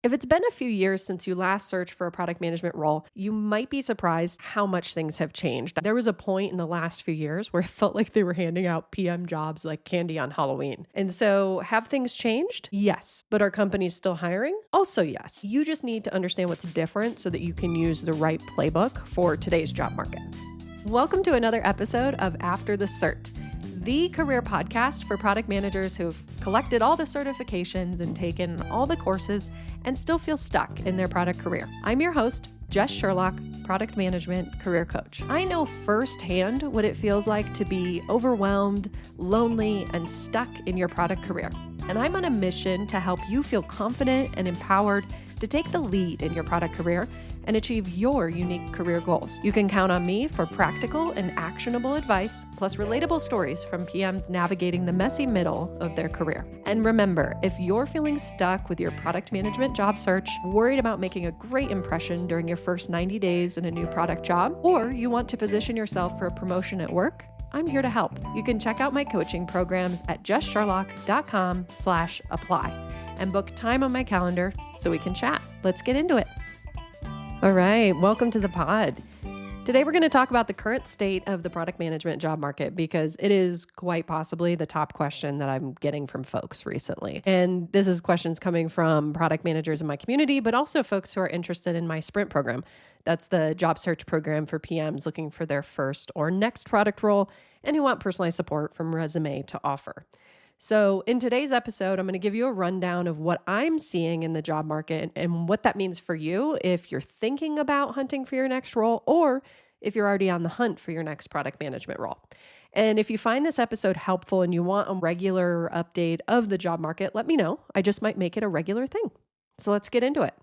If it's been a few years since you last searched for a product management role, you might be surprised how much things have changed. There was a point in the last few years where it felt like they were handing out PM jobs like candy on Halloween. And so, have things changed? Yes. But are companies still hiring? Also, yes. You just need to understand what's different so that you can use the right playbook for today's job market. Welcome to another episode of After the Cert, the career podcast for product managers who've collected all the certifications and taken all the courses and still feel stuck in their product career. I'm your host, Jess Sherlock, product management career coach. I know firsthand what it feels like to be overwhelmed, lonely, and stuck in your product career. And I'm on a mission to help you feel confident and empowered to take the lead in your product career and achieve your unique career goals. You can count on me for practical and actionable advice, plus relatable stories from PMs navigating the messy middle of their career. And remember, if you're feeling stuck with your product management job search, worried about making a great impression during your first 90 days in a new product job, or you want to position yourself for a promotion at work, I'm here to help. You can check out my coaching programs at jesssherlock.com/apply and book time on my calendar so we can chat. Let's get into it. All right, welcome to the pod. Today we're going to talk about the current state of the product management job market because it is quite possibly the top question that I'm getting from folks recently. And this is questions coming from product managers in my community, but also folks who are interested in my Sprint program. That's the job search program for PMs looking for their first or next product role and who want personalized support from resume to offer. So in today's episode, I'm going to give you a rundown of what I'm seeing in the job market and what that means for you if you're thinking about hunting for your next role or if you're already on the hunt for your next product management role. And if you find this episode helpful and you want a regular update of the job market, let me know. I just might make it a regular thing. So let's get into it.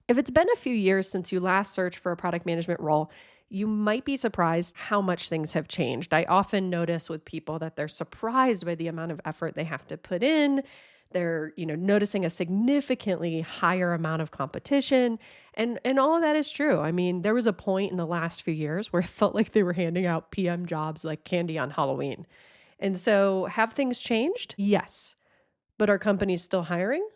If it's been a few years since you last searched for a product management role, you might be surprised how much things have changed. I often notice with people that they're surprised by the amount of effort they have to put in. They're, noticing a significantly higher amount of competition. And all of that is true. I mean, there was a point in the last few years where it felt like they were handing out PM jobs like candy on Halloween. And so have things changed? Yes. But are companies still hiring?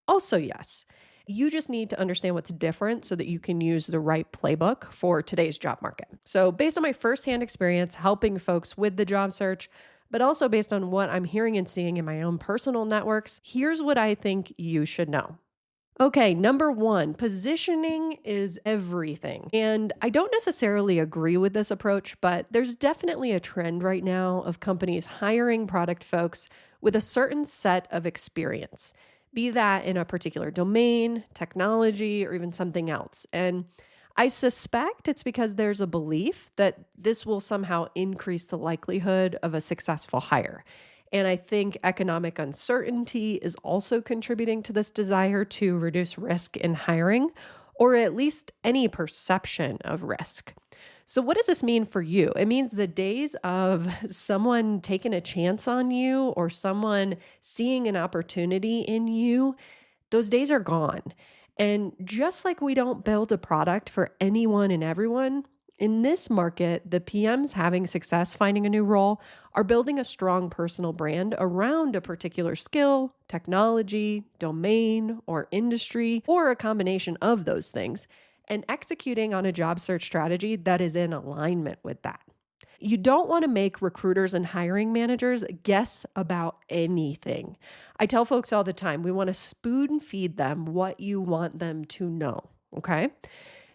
Also, yes. You just need to understand what's different so that you can use the right playbook for today's job market. So based on my firsthand experience helping folks with the job search, but also based on what I'm hearing and seeing in my own personal networks, here's what I think you should know. Okay, number one, positioning is everything. And I don't necessarily agree with this approach, but there's definitely a trend right now of companies hiring product folks with a certain set of experience. Be that in a particular domain, technology, or even something else. And I suspect it's because there's a belief that this will somehow increase the likelihood of a successful hire. And I think economic uncertainty is also contributing to this desire to reduce risk in hiring, or at least any perception of risk. So what does this mean for you? It means the days of someone taking a chance on you or someone seeing an opportunity in you, those days are gone. And just like we don't build a product for anyone and everyone, in this market, the PMs having success finding a new role are building a strong personal brand around a particular skill, technology, domain, or industry, or a combination of those things, and executing on a job search strategy that is in alignment with that. You don't want to make recruiters and hiring managers guess about anything. I tell folks all the time, we want to spoon feed them what you want them to know, okay?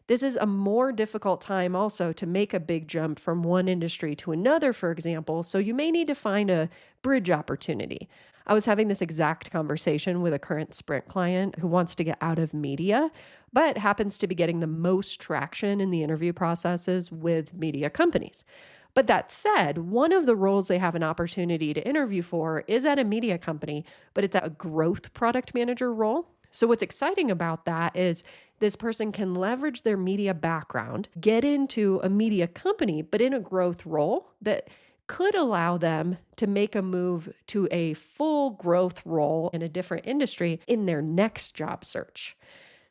This is a more difficult time also to make a big jump from one industry to another, for example, so you may need to find a bridge opportunity. I was having this exact conversation with a current Sprint client who wants to get out of media, but happens to be getting the most traction in the interview processes with media companies. But that said, one of the roles they have an opportunity to interview for is at a media company, but it's a growth product manager role. So what's exciting about that is this person can leverage their media background, get into a media company, but in a growth role that could allow them to make a move to a full growth role in a different industry in their next job search.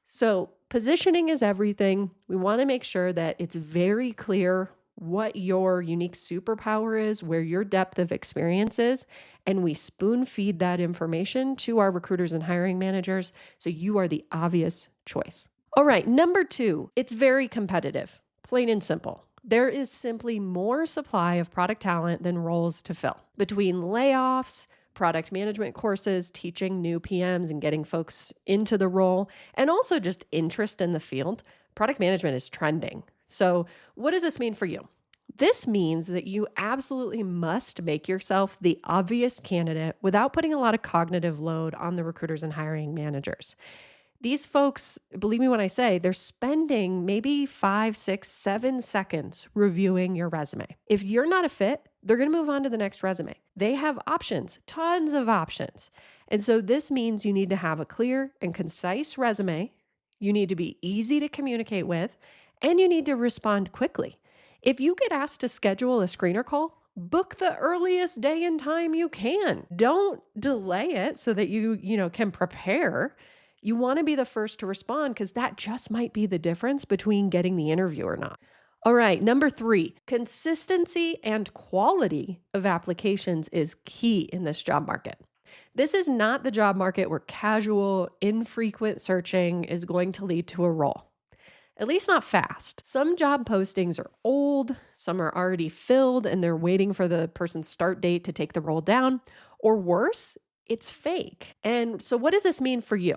So positioning is everything. We want to make sure that it's very clear what your unique superpower is, where your depth of experience is, and we spoon feed that information to our recruiters and hiring managers so you are the obvious choice. All right, number 2, it's very competitive, plain and simple. There is simply more supply of product talent than roles to fill. Between layoffs, product management courses, teaching new PMs and getting folks into the role, and also just interest in the field, product management is trending. So, what does this mean for you? This means that you absolutely must make yourself the obvious candidate without putting a lot of cognitive load on the recruiters and hiring managers. These folks, believe me when I say, they're spending maybe 5, 6, 7 seconds reviewing your resume. If you're not a fit, they're going to move on to the next resume. They have options, tons of options. And so this means you need to have a clear and concise resume. You need to be easy to communicate with, and you need to respond quickly. If you get asked to schedule a screener call, book the earliest day and time you can. Don't delay it so that you can prepare. You want to be the first to respond because that just might be the difference between getting the interview or not. All right, number 3, consistency and quality of applications is key in this job market. This is not the job market where casual, infrequent searching is going to lead to a role. At least not fast. Some job postings are old, some are already filled and they're waiting for the person's start date to take the role down, or worse, it's fake. And so what does this mean for you?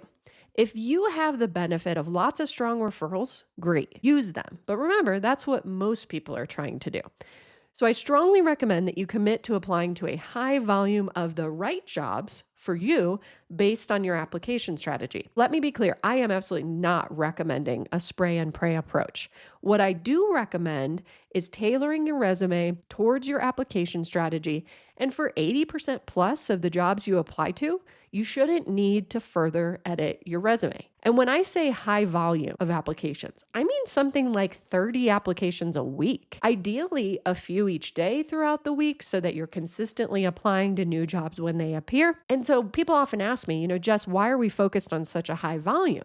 If you have the benefit of lots of strong referrals, great, use them. But remember, that's what most people are trying to do. So I strongly recommend that you commit to applying to a high volume of the right jobs for you based on your application strategy. Let me be clear, I am absolutely not recommending a spray and pray approach. What I do recommend is tailoring your resume towards your application strategy. And for 80% plus of the jobs you apply to, you shouldn't need to further edit your resume. And when I say high volume of applications, I mean something like 30 applications a week. Ideally, a few each day throughout the week so that you're consistently applying to new jobs when they appear. And so people often ask me, Jess, why are we focused on such a high volume?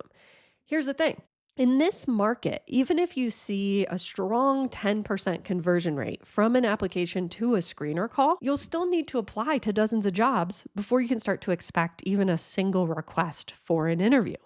Here's the thing. In this market, even if you see a strong 10% conversion rate from an application to a screener call, you'll still need to apply to dozens of jobs before you can start to expect even a single request for an interview.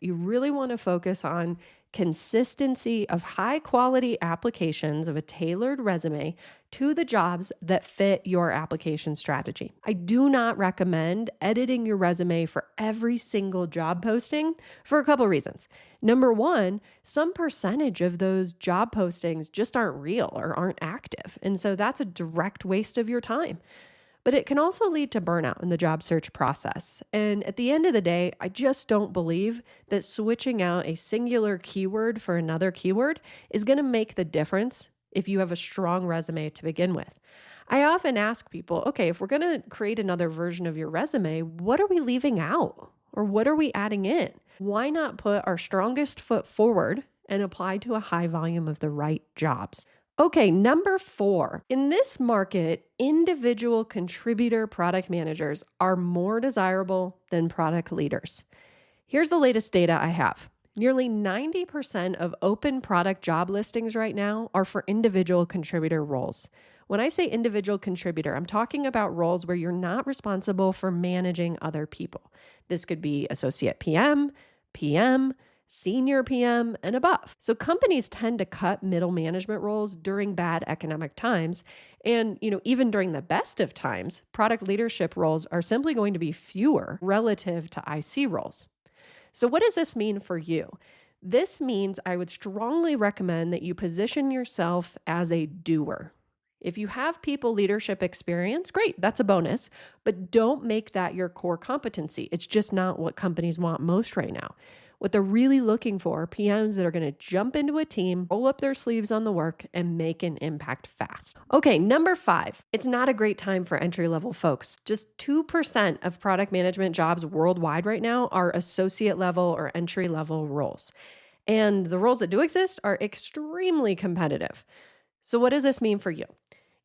You really want to focus on consistency of high quality applications of a tailored resume to the jobs that fit your application strategy. I do not recommend editing your resume for every single job posting for a couple of reasons. Number 1, some percentage of those job postings just aren't real or aren't active. And so that's a direct waste of your time. But it can also lead to burnout in the job search process. And at the end of the day, I just don't believe that switching out a singular keyword for another keyword is going to make the difference if you have a strong resume to begin with. I often ask people, okay, if we're going to create another version of your resume, what are we leaving out? Or what are we adding in? Why not put our strongest foot forward and apply to a high volume of the right jobs? Okay, number 4. In this market, individual contributor product managers are more desirable than product leaders. Here's the latest data I have. Nearly 90% of open product job listings right now are for individual contributor roles. When I say individual contributor, I'm talking about roles where you're not responsible for managing other people. This could be associate PM, senior PM, and above. So companies tend to cut middle management roles during bad economic times. And, even during the best of times, product leadership roles are simply going to be fewer relative to IC roles. So what does this mean for you? This means I would strongly recommend that you position yourself as a doer. If you have people leadership experience, great, that's a bonus, but don't make that your core competency. It's just not what companies want most right now. What they're really looking for are PMs that are going to jump into a team, roll up their sleeves on the work, and make an impact fast. Okay, number 5, it's not a great time for entry-level folks. Just 2% of product management jobs worldwide right now are associate level or entry-level roles. And the roles that do exist are extremely competitive. So what does this mean for you?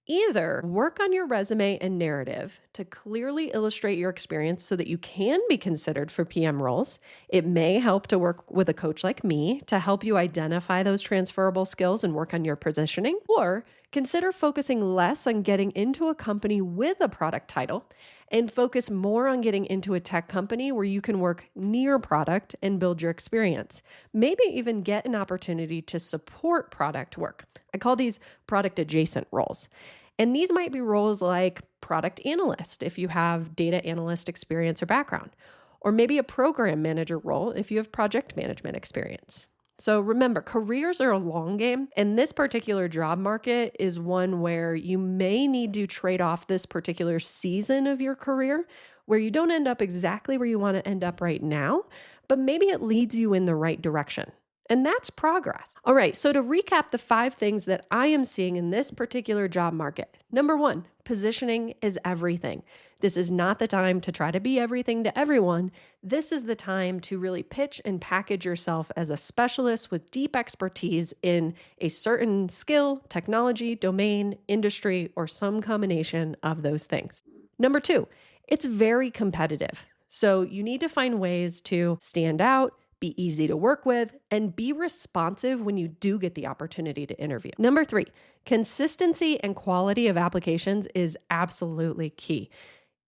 Either work on your resume and narrative to clearly illustrate your experience so that you can be considered for PM roles. It may help to work with a coach like me to help you identify those transferable skills and work on your positioning. Or consider focusing less on getting into a company with a product title and focus more on getting into a tech company where you can work near product and build your experience. Maybe even get an opportunity to support product work. I call these product adjacent roles. And these might be roles like product analyst if you have data analyst experience or background, or maybe a program manager role if you have project management experience. So remember, careers are a long game, and this particular job market is one where you may need to trade off this particular season of your career where you don't end up exactly where you want to end up right now, but maybe it leads you in the right direction. And that's progress. All right, so to recap the 5 things that I am seeing in this particular job market. Number 1, positioning is everything. This is not the time to try to be everything to everyone. This is the time to really pitch and package yourself as a specialist with deep expertise in a certain skill, technology, domain, industry, or some combination of those things. Number 2, it's very competitive. So you need to find ways to stand out, be easy to work with, and be responsive when you do get the opportunity to interview. Number 3, consistency and quality of applications is absolutely key.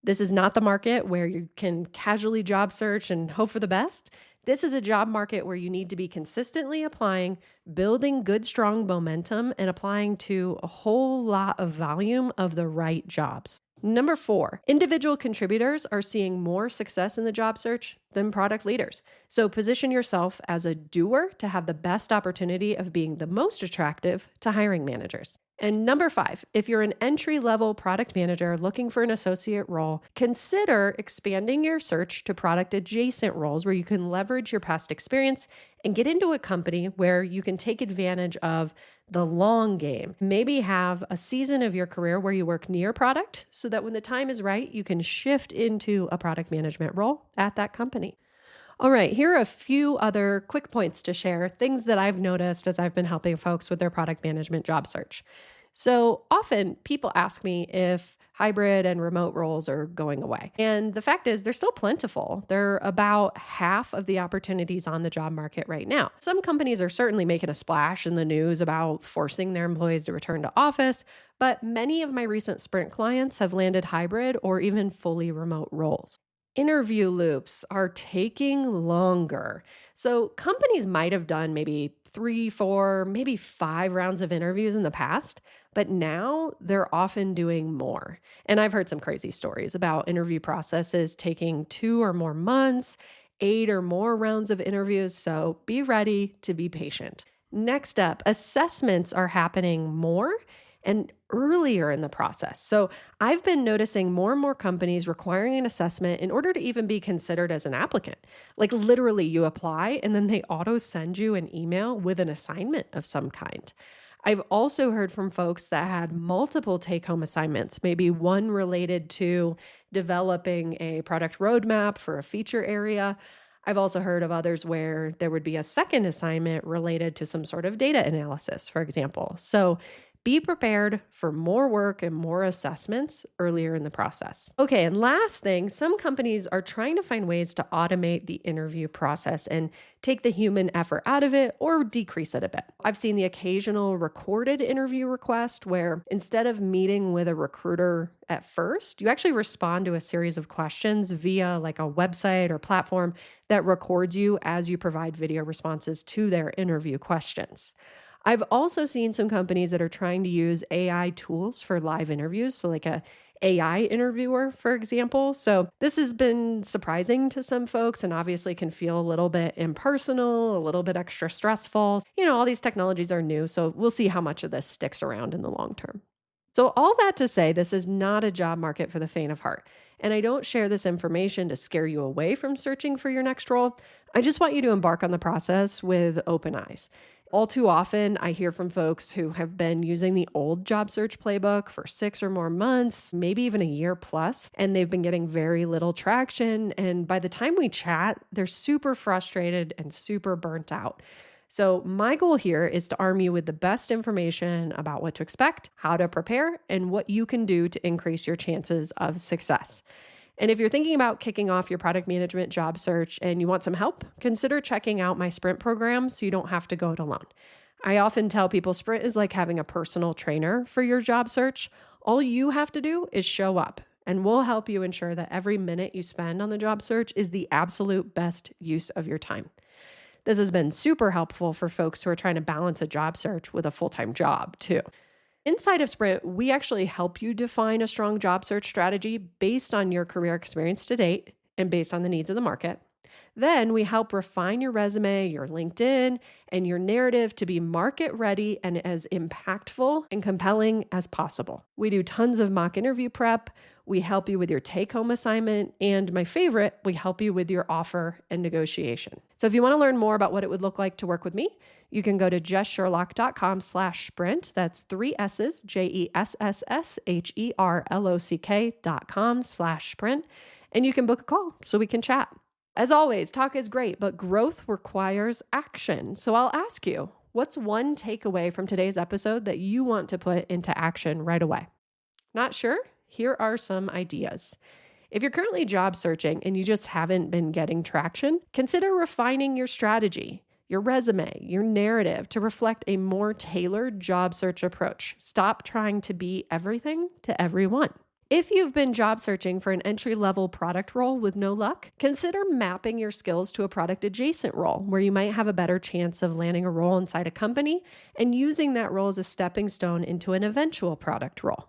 This is not the market where you can casually job search and hope for the best. This is a job market where you need to be consistently applying, building good, strong momentum, and applying to a whole lot of volume of the right jobs. Number 4, individual contributors are seeing more success in the job search than product leaders. So position yourself as a doer to have the best opportunity of being the most attractive to hiring managers. And number 5, if you're an entry-level product manager looking for an associate role, consider expanding your search to product adjacent roles where you can leverage your past experience and get into a company where you can take advantage of the long game. Maybe have a season of your career where you work near product so that when the time is right, you can shift into a product management role at that company. All right, here are a few other quick points to share, things that I've noticed as I've been helping folks with their product management job search. So often people ask me if hybrid and remote roles are going away. And the fact is, they're still plentiful. They're about half of the opportunities on the job market right now. Some companies are certainly making a splash in the news about forcing their employees to return to office, but many of my recent Sprint clients have landed hybrid or even fully remote roles. Interview loops are taking longer. So companies might have done maybe 3, 4, maybe 5 rounds of interviews in the past, but now they're often doing more. And I've heard some crazy stories about interview processes taking 2 or more months, 8 or more rounds of interviews. So be ready to be patient. Next up, assessments are happening more and earlier in the process. So I've been noticing more and more companies requiring an assessment in order to even be considered as an applicant. Like literally you apply and then they auto send you an email with an assignment of some kind. I've also heard from folks that had multiple take-home assignments, maybe one related to developing a product roadmap for a feature area. I've also heard of others where there would be a second assignment related to some sort of data analysis, for example. So be prepared for more work and more assessments earlier in the process. Okay, and last thing, some companies are trying to find ways to automate the interview process and take the human effort out of it or decrease it a bit. I've seen the occasional recorded interview request where instead of meeting with a recruiter at first, you actually respond to a series of questions via like a website or platform that records you as you provide video responses to their interview questions. I've also seen some companies that are trying to use AI tools for live interviews. So like a AI interviewer, for example. So this has been surprising to some folks and obviously can feel a little bit impersonal, a little bit extra stressful. All these technologies are new, so we'll see how much of this sticks around in the long term. So all that to say, this is not a job market for the faint of heart. And I don't share this information to scare you away from searching for your next role. I just want you to embark on the process with open eyes. All too often, I hear from folks who have been using the old job search playbook for 6 or more months, maybe even a year plus, and they've been getting very little traction. And by the time we chat, they're super frustrated and super burnt out. So, my goal here is to arm you with the best information about what to expect, how to prepare, and what you can do to increase your chances of success. And if you're thinking about kicking off your product management job search and you want some help, consider checking out my Sprint program so you don't have to go it alone. I often tell people Sprint is like having a personal trainer for your job search. All you have to do is show up, and we'll help you ensure that every minute you spend on the job search is the absolute best use of your time. This has been super helpful for folks who are trying to balance a job search with a full-time job, too. Inside of Sprint, we actually help you define a strong job search strategy based on your career experience to date and based on the needs of the market. Then we help refine your resume, your LinkedIn, and your narrative to be market ready and as impactful and compelling as possible. We do tons of mock interview prep. We help you with your take-home assignment. And my favorite, we help you with your offer and negotiation. So if you want to learn more about what it would look like to work with me, you can go to jesssherlock.com/sprint. That's 3 S's, JESSSHERLOCK.com/sprint. And you can book a call so we can chat. As always, talk is great, but growth requires action. So I'll ask you, what's one takeaway from today's episode that you want to put into action right away? Not sure? Here are some ideas. If you're currently job searching and you just haven't been getting traction, consider refining your strategy, your resume, your narrative to reflect a more tailored job search approach. Stop trying to be everything to everyone. If you've been job searching for an entry-level product role with no luck, consider mapping your skills to a product-adjacent role where you might have a better chance of landing a role inside a company and using that role as a stepping stone into an eventual product role.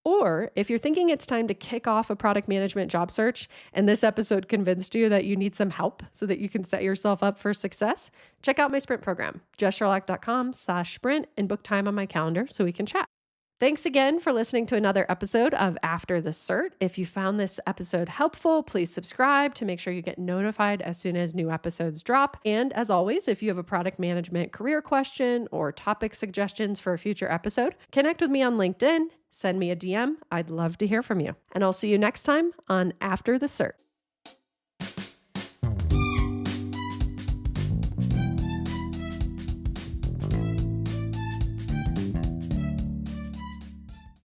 Or if you're thinking it's time to kick off a product management job search and this episode convinced you that you need some help so that you can set yourself up for success, check out my Sprint program, jesssherlock.com/sprint, and book time on my calendar so we can chat. Thanks again for listening to another episode of After the Cert. If you found this episode helpful, please subscribe to make sure you get notified as soon as new episodes drop. And as always, if you have a product management career question or topic suggestions for a future episode, connect with me on LinkedIn, send me a DM. I'd love to hear from you. And I'll see you next time on After the Cert.